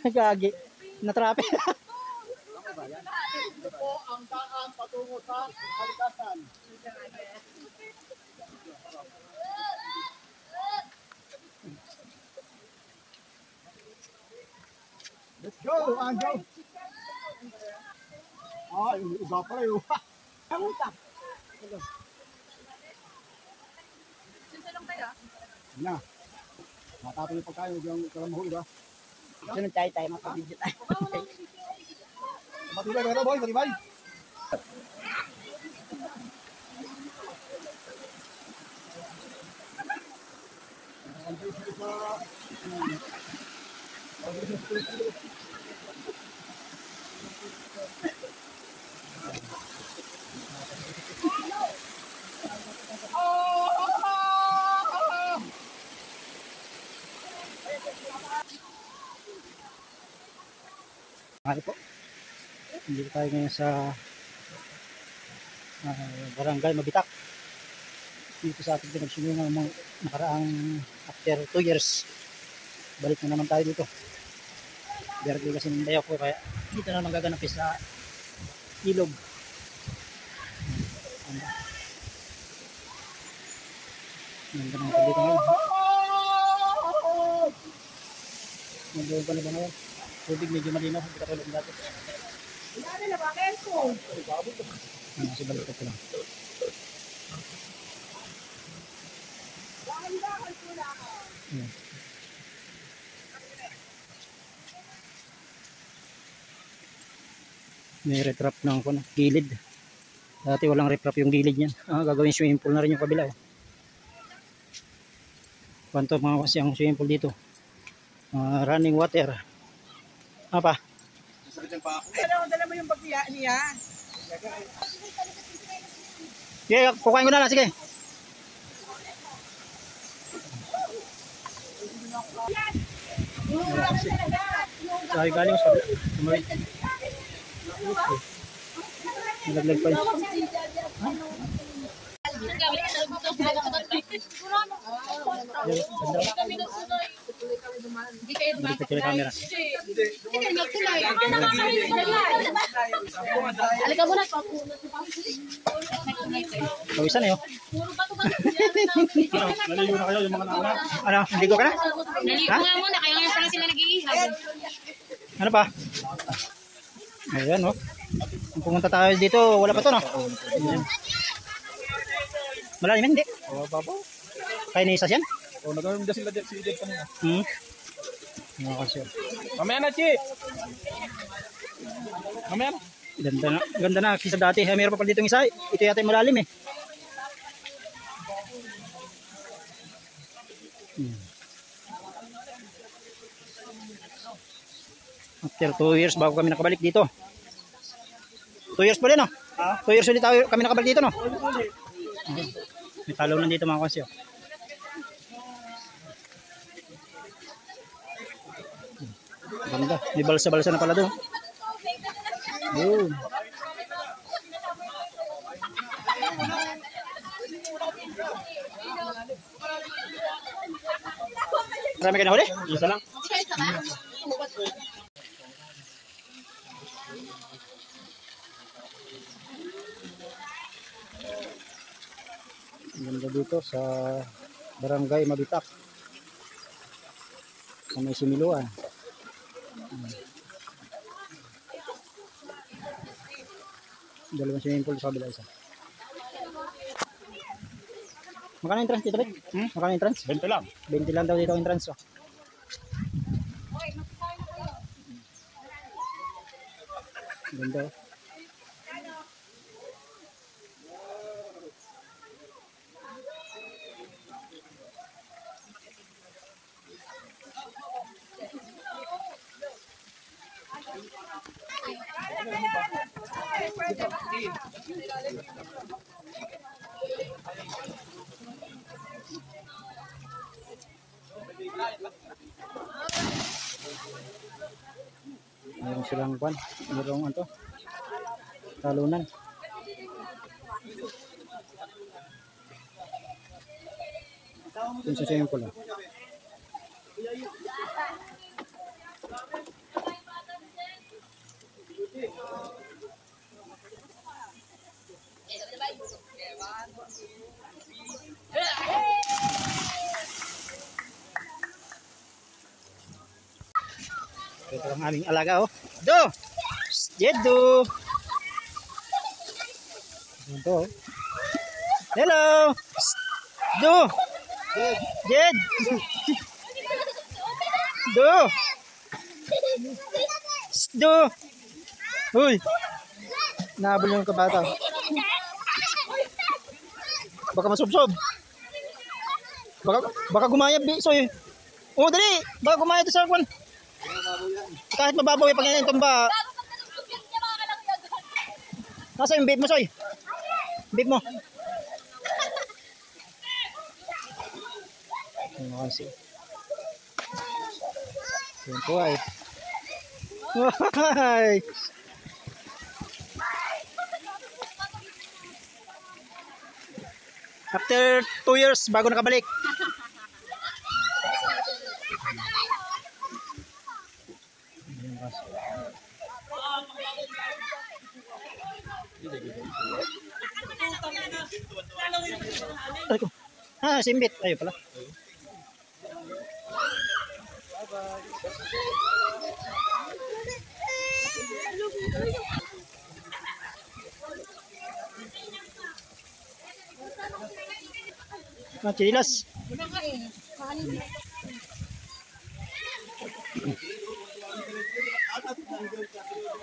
May gagi. Natrape. Ito po ang daan patungo sa kalikasan. Let's go, Andrew! Iba pala yun. Na. Matapos yung pagkain, yung kalamuho, iba. Sunod tayo, mapabidyo tayo. Matibay, pero boy, matibay. Mahal po. Hindi tayo ngayon sa barangay Mabitak. Dito sa ating pinagsimulan ng mga nakaraang after 2 years. Balik na naman tayo dito. Birthday kasi ng bayaw ko, kaya dito na naman gaganapin sa ilog. Ganda naman dito ngayon. Nandun pa na ba ngayon? Tubig medyo malinaw, hindi ka tulad dati. Kasi balik ko lang. Ayan. May retrap ng gilid. Dati walang retrap yung gilid niyan. Gagawin swimming pool na rin yung kabila. Kwanto mga kasi ang swimming pool dito. Running water. Apa? Dala mo yung bagya niya. Sige, kukain ko na lang. Sige. Sabi galing sa kabila. Nalaglag pa yun. Dito kila camera. Alika muna pa. Pawisan na yun. Naligo na kayo yung mga nauna. Ano? Naligo ka na? Naligo nga muna, kaya ngayon pala sila nag-iihab. Ano pa? Ayan, oh. Kung pumunta tayo dito, wala pa to, no? Malalim, hindi. Babo. Kaya naisas yan? Nagawin sila si Dave kanina. Mga kasi. Mamaya na, Chi! Mamaya na. Ganda na kisa dati. Mayroon pa pala ditong isa. Ito yata yung malalim eh. After 2 years bago kami nakabalik dito. 2 years pa rin, no? 2 years ulit kami nakabalik dito, no? May talunan dito mga kasi. Ganda. May balsa-balsa na pala doon. Yun. Marami ka na huli? Isa lang. Ganda dito sa Barangay Mabitak. Sa may Similuan. Dalawang swimming pool sa kabila isa. Magkano entrance dito, Bet? Magkano entrance? 20 lang. 20 lang daw dito ang entrance. Oh. Ganda. Mayroon silang kwan. Mayroong ano to? Talunan. Yung sa swimming pool. Ito ang aming alaga, oh. Do! Jedo! Ito, oh. Hello! Do! Jed! Do! Do! Uy! Nahabol yung kabata. Baka masubsob. Baka gumayab, Soy. Oh, dali! Baka gumayab sa kwan. Kahit mababaw yung pag tumba. Nasa yung vape mo, Soy? Vape mo. Ano kasi? Yan po ay. Ay! After 2 years, bago nakabalik. Ay ko. Ah, simbit. Ayun pala. Chilas.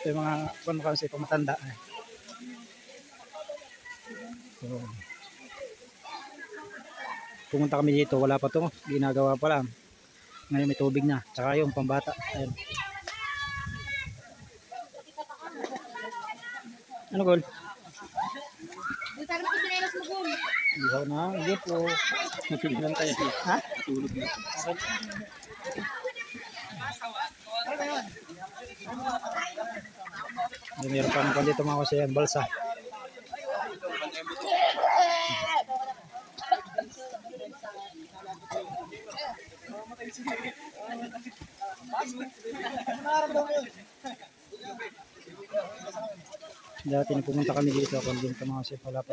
Ito yung mga kung kasi pamatanda. So, pumunta kami dito, wala pa to, ginagawa pa lang. Ngayon may tubig na, tsaka yung pambata. Ayun. Ano gol? Ihaw na, hindi po. Natulog lang tayo. Ha? Natulog na. Meron pa naman dito mga kasi yan, balsa. Dati pumunta kami dito, kung dito mga kasi wala pa.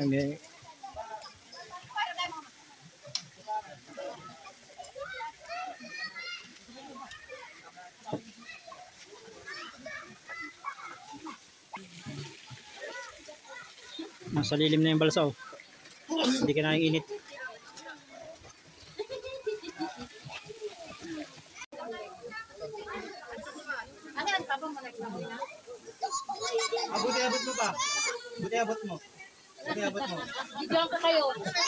May nasa lilim na yung balsa, oh. Hindi ka naiinit. Buti abot mo pa. Buti abot mo. Buti abot mo. Bigyan ko kayo.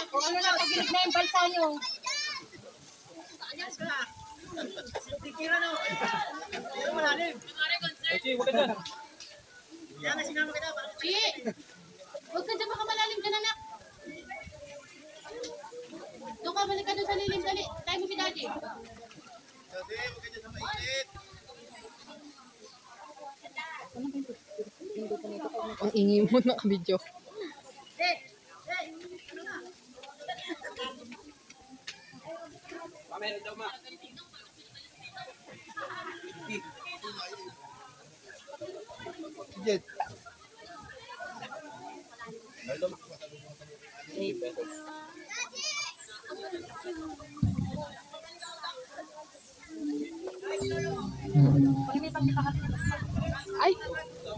Kung ano na pagilig na yung balsa nyo. Tikira no. Pero malalim. Ochi, wag ka dyan. Yan na sinama kita. Chi! Huwag ka dyan, baka malalim dyan, anak. Doon ka, balik ka doon sa lilim. Dali, tayo mo si Daddy. Kasi wag ka dyan sa mainit. Ang ingi mo na ka-video. Meron daw ma. Jet. Ay,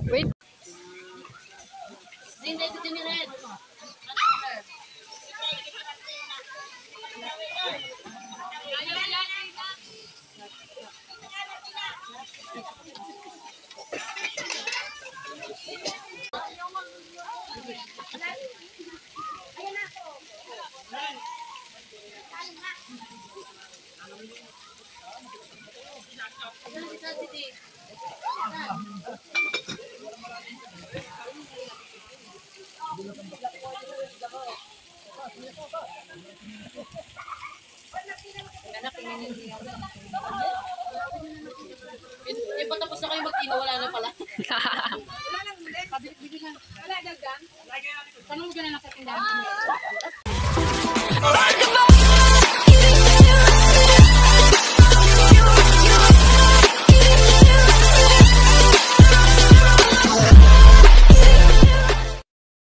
wait. Hindi, ito din red. Yung patapos na kayo mag-ino, wala na pala. Wala nang ulit. Wala dagdan. Tanong mo ka na lang sa tindahan.